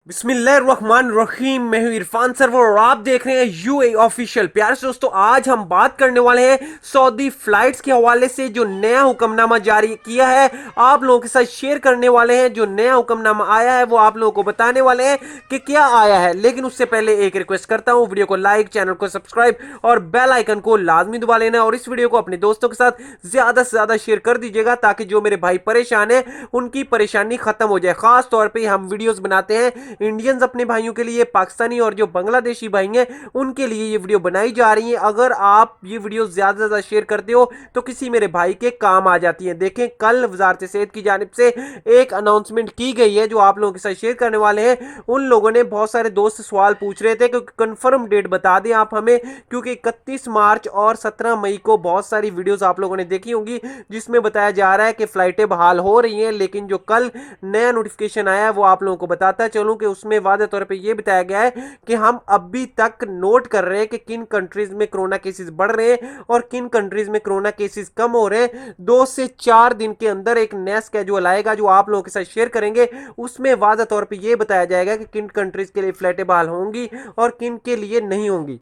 बिस्मिल्लाहिर्रहमानिर्रहीम। मैं हूं इरफान सरवर और आप देख रहे हैं यूए ऑफिशियल। प्यारे से दोस्तों, आज हम बात करने वाले हैं सऊदी फ्लाइट्स के हवाले से जो नया हुक्मनामा जारी किया है, आप लोगों के साथ शेयर करने वाले हैं। जो नया हुक्मनामा आया है वो आप लोगों को बताने वाले हैं कि क्या आया है। लेकिन उससे पहले एक रिक्वेस्ट करता हूं, वीडियो को लाइक, चैनल को सब्सक्राइब और बेल आइकन को लाजमी दबा लेना और इस वीडियो को अपने दोस्तों के साथ ज्यादा से ज्यादा शेयर कर दीजिएगा ताकि जो मेरे भाई परेशान है उनकी परेशानी खत्म हो जाए। खास तौर पर हम वीडियोस बनाते हैं इंडियंस अपने भाइयों के लिए, पाकिस्तानी और जो बांग्लादेशी भाई हैं उनके लिए ये वीडियो बनाई जा रही है। अगर आप ये वीडियो ज्यादा से ज्यादा शेयर करते हो तो किसी मेरे भाई के काम आ जाती है। देखें, कल वजारत सेहत की जानिब से एक अनाउंसमेंट की गई है जो आप लोगों के साथ शेयर करने वाले हैं। उन लोगों ने बहुत सारे दोस्त सवाल पूछ रहे थे कि कंफर्म डेट बता दें आप हमें, क्योंकि 31 मार्च और 17 मई को बहुत सारी वीडियोस आप लोगों ने देखी होंगी जिसमें बताया जा रहा है कि फ्लाइटें बहाल हो रही हैं। लेकिन जो कल नया नोटिफिकेशन आया है वो आप लोगों को बताता चलूं कि उसमें वादे तौर पे ये बताया गया है कि हम अभी तक नोट कर रहे हैं कि किन कंट्रीज में कोरोना केसेस बढ़ रहे हैं और किन कंट्रीज में कोरोना केसेस कम हो रहे हैं। 2 से 4 दिन के अंदर एक नया स्केड्यूल आएगा जो आप लोगों के साथ शेयर करेंगे। उसमें वादा तौर पे ये बताया जाएगा कि किन कंट्रीज के लिए फ्लाइटें बहाल होंगी और किन के लिए नहीं होंगी।